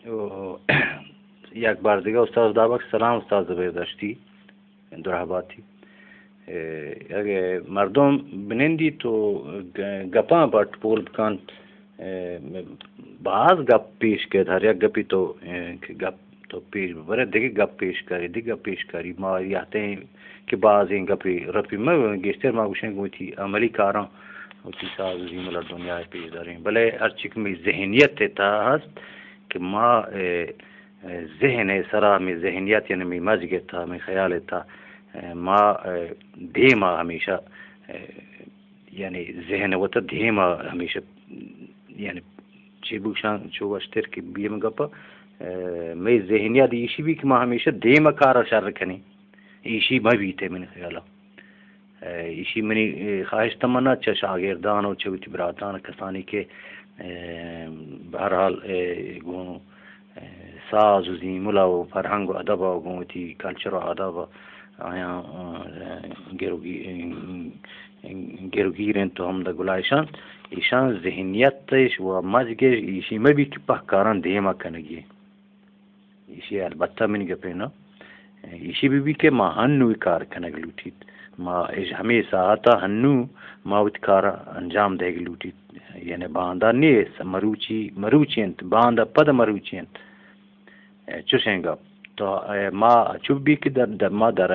و یک بار دیگه استاد دابک سلام استاد زبردستی درهباتی. اگه مردم بنندی تو گپا بات پول بکن بعض گپ پیش کرد، هر یک گپی تو که گپ تو پیش ببره دیگه گپ پیش کاری دیگه گپ پیش کاری. ما یاته ہیں کہ بعض این گپی رفی ما گشتر ما گوشن گوتی عملی کارا وتی ساز زیم ال دنیا پیش داریم بله هر چیک می ذهنیت تا هست که ما ذهن سرا می ذهنیت یعنی می مزگ تا می خیال تا ما دیما همیشه یعنی ذهن وت دیما همیشه یعنی چی بوشان چو اشتر کی بیم گپا می ذهنیت ایشی بھی کہ ما ہمیشہ دیما کار شر کنی ایشی ما بیتے من خیالا ایشی منی خواہش تمنا چ شاگردان و چوتی براتان کسانی کے بہرحال گون ساز و زیملا و فرهنگ و ادب و گونتی کلچر و ادب آیا گروگیرن تو هم د گلایشان ایشان ذهنیتش و مزگش ایشی ما بی که پهکاران دیما کنگی ایشی البته من گپینا ایشی بی که ما هنوی کار کنگ لوٹید ما همه ساعتا هنو ما وید کار انجام دیگ لوٹید یعنی باندا نیست مروچی انت باندا پد مروچی انت چوشنگا تو ما چوب بی که در ما در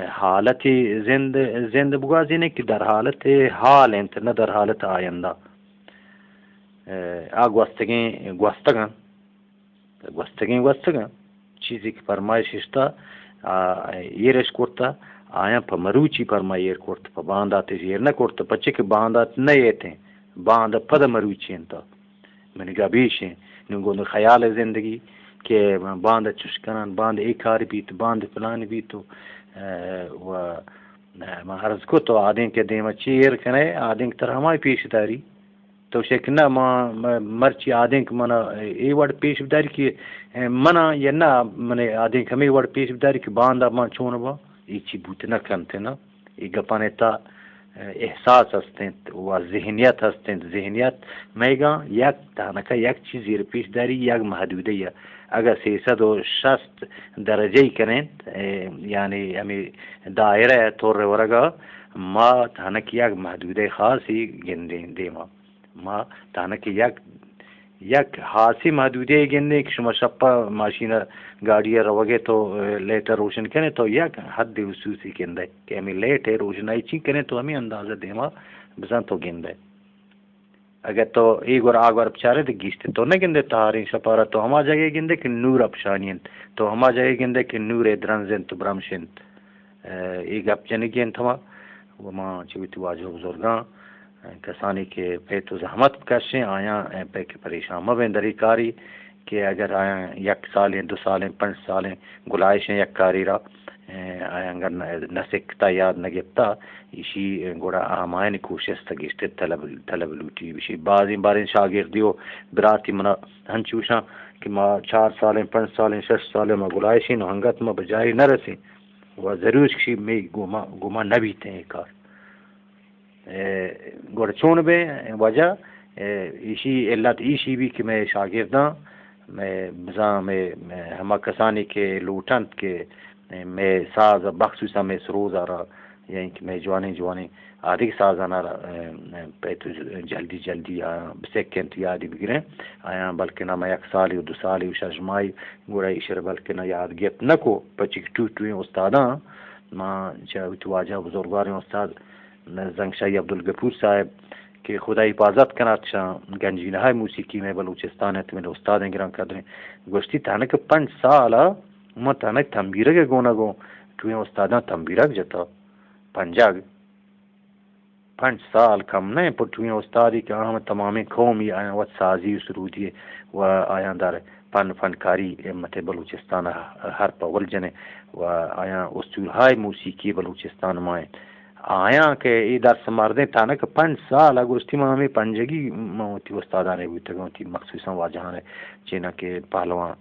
حالت زند بگوازی نه که در حالت حال انت نه در حالت آینده گوستگین چیزی که فرمایش اشتا ایرش کرتا آیا پا مروچی فرمایر کرتا پا باندات ایر نکرتا پچه که باندات نیتیں باند پد مروچی انتا منی گابیشیں نگو خیال زندگی کہ باند چش کنن باند ایک کاری بیت باند فلانی بیتو و ما عرض کو تو آدین کے دیما چیر کنے آدین تر ہمائی پیش داری تو شکنا ما مرچی آدین کے منا ای وڑ پیش داری کی منا یا نا من آدین کمی وڑ پیش داری کی باندا ما چون با ای چی بوت نہ کنتے نا ای گپانے تا احساس هستند و ذهنیت هستند. ذهنیت میگم یک تنکه یک چیزی رو پیش داری یک محدوده یا اگر 360 درجه کنند یعنی همی دایره طور ورگا ما تنک یک محدوده خاصی گندیم دیما ما تنک یک خاصی محدوده گندیم که شما شپا ماشین گاڑی روگه تو لیٹ روشن کنه تو یک حد خصوصی گنده که همی لیٹ روشنائی چی کنه تو همی اندازه دیما بزن تو گنده اگر تو ایگور آگور پچاره تو گیشتے تو نہ گندے تارین شپارا تو ہما جگہ گندے کہ نور اپشانین تو ہما جگہ گندے کہ نور درنزن تو برمشن ایگ اپ جنگین تھما وما چویتی واجہ بزرگاں کسانی کے پیتو زحمت کشیں آیا پہ کے پریشان مبندری کاری کہ اگر آیا یک سالیں 2 سالیں 5 سالیں گلائشیں یک کاری را آیا اگر نسکتا یاد نگتا ایشی گوڑا آمائن کوشش تگیشتے طلب لوٹی بشی بعضی بارین شاگردیو براتی منا ہنچوشا کہ ما 4 سالیں 5 سالیں 6 سالیں ما گلائشیں نو ہنگت ما بجائی نہ رسیں و ضرور کشی میں گما نبیتے ہیں کار گوڑا چون بے وجہ ایشی علت ایشی بھی کہ میں شاگرداں میں بزاں میں ہما کسانی کے لوٹنت کے میں ساز بخصوصا میں سروز آ رہا یعنی کہ میں جوانی آدھی ساز آنا رہا پیتو جلدی سیکنڈ یادی بگریں آیا بلکہ نہ میں 1 سال 2 سال شجمائی گوڑا اشر بلکہ نہ یاد گیت نہ کو پچک ٹوٹویں استاداں ماں چاہت واجہ بزرگواریں استاد زنگ شاہی عبدالغفور صاحب کہ خدا حفاظت کنات شاہ گنجی نہائی موسیقی میں بلوچستان ہے تو میرے استاد ہیں گران قدریں گوشتی تانک 5 سال ما تانک تنبیرک گونا گو توی استادان تنبیرک جتا 5 سال کم نہیں پر توی استادی کہ ہم تمامی قومی آیا و سازی و سرودی و آیا در فنکاری امت بلوچستان ہر پول جنے و آیا اسطورهای موسیقی بلوچستان مائیں آیا کہ ای درس مردیں تانک 5 سال اگوستی ما ہمیں پنجگی موتی استادانے بودتے گونتی مخصوصا واجہاں ہے چینا کہ پہلوان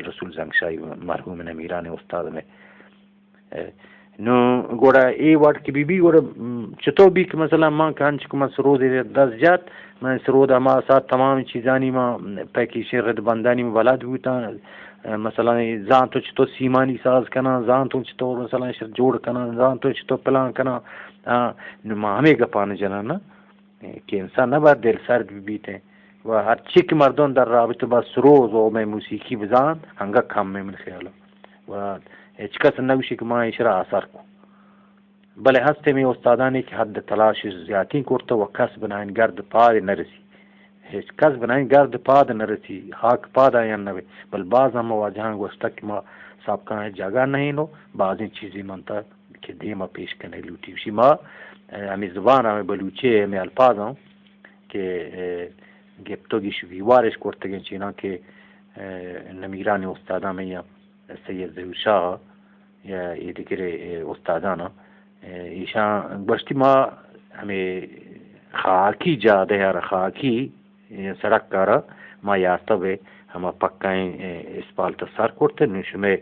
رسول زنگشاہی مرحوم نمیران استاد میں نو گوڑا ای وقت کی بی گوڑا چطور بھی کہ مثلا ماں کہاں چکو من سرود دست جات من سرود ہما ساتھ تمام چیزانی ماں پیکی شرد بندانی میں بلد بوتا مثلا زان تو چطور سیمانی ساز کنا زان تو چطور مثلا شر جوڑ کنا زان تو چطور پلان کنا نو ماں ہمیں گپانا جنانا کہ انسان نہ بار دل سرد بھی بیتے و ہر چک مردون در رابطہ با سروز و میں موسیقی بزان ہنگا کم میں من خیالا و چکس نوشی کہ ماں اشرا اثر کو بلے ہستے میں استادانی کی حد تلاش زیادتی کرتا و کس بنائن گرد پاد نرسی کس بنائن گرد پاد نرسی خاک پاد آیا نوے بل بعض ہم واجہاں گوشتا کہ ما سابقہ جگہ نہیں نو بعض چیزی منتا کہ دیما پیش کرنے لوٹی وشی ما ہمیں زبان ہمیں بلوچے ہمیں الفاظ ہوں کہ گپتو گی شوی وارش کرتے گئے چینا کہ نمیرانی استادہ میں یا سید ظہور شاہ یا یہ دیکھر استادانا ایشان بشتی ما ہمیں خاکی جادہ یا خاکی سڑک کارا ما یاستا بے ہما پکائیں اس پالتا سر کرتے نوشو میں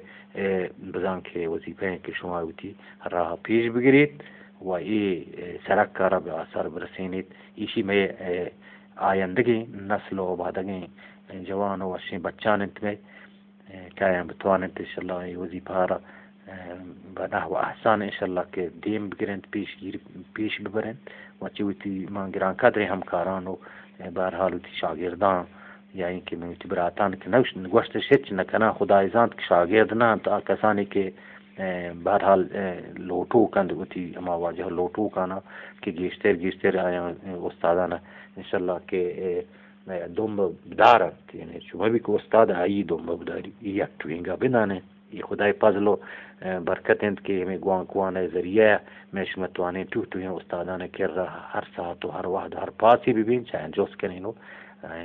بزان کے وظیفہ ہیں کہ شما ہوتی راہ پیش بگرید و یہ سڑک کارا بے آثار برسینید ایشی میں آیندگی نسل و بعدگی جوان و ورشیں بچان انت میں قائم بتوانت انشاءاللہ یہ وظیفہ را بنحو احسان انشاءاللہ کے دیم بگرند پیش ببرند و چوتی مان گران قدر ہمکاران و بہرحال ہوتی شاگردان یا این کہ میں براتان کہ نوش گوشت شچ نکنا خدا ازانت کہ شاگرد نہ تا کسانی کہ بہرحال لوٹو کند ہوتی ہما واجہ لوٹو کانا کہ گیشتر آیا استادانہ انشاءاللہ کہ دوم بدارت یعنی شما بھی کہ استاد آئی دوم بداری یہ اکٹوینگا بنانے یہ خدای فضل و برکت انت کہ ہمیں گوان ذریعہ میں شمتوانے تو ہیں استادانہ کر رہا ہر ساعت و ہر وحد ہر پاسی بھی بین چاہیں جوس کریں نو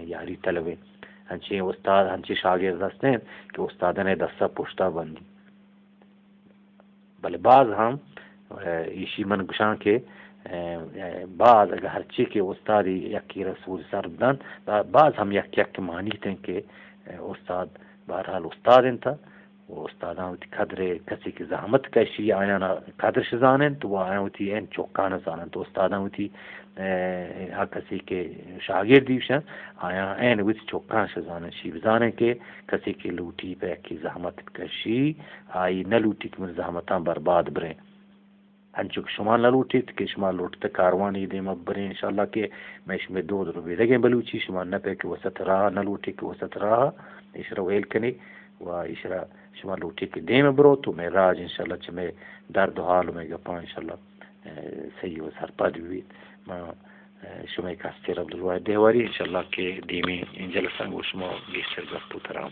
یاری طلبیں ہنچی استاد ہنچی شاگرد دستے ہیں کہ استادانہ دستا پشتا بندی بلے بعض ہم ایشی من گشان کے بعض اگر ہر چی کے استادی یکی رسول سردن بعض ہم یک مانی تھے کہ استاد بہرحال استاد انتا وہ استادان ہوتی قدر کسی کی زحمت کشی آیا نا قدر شزانن تو وہ آیا ہوتی این چوکانا زانن تو استادان ہوتی ہر کسی کے شاگردیشن آیا این ہوتی چوکان شزانن شی بزانن کہ کسی کی لوٹی پہ کی زحمت کشی آئی نہ لوٹی کہ زحمتاں برباد بریں انچوک شما نہ لوٹی کہ شما لوٹتے کاروانی دے مبریں انشاءاللہ کہ میں اس میں دو روپے دے گئے بلوچی شما نہ پہ کہ وسط رہا نہ لوٹی کہ وسط رہا اشرا ویل کنی و اشرا شما لوٹی کہ دے میں برو تو میں راج انشاءاللہ چھ میں درد حال میں گپا انشاءاللہ صحیح و سرپاد بھی میں شما کاستے رب الوائد دیواری انشاءاللہ کہ دیمی انجل سنگو شما بیشتر گفتو ترام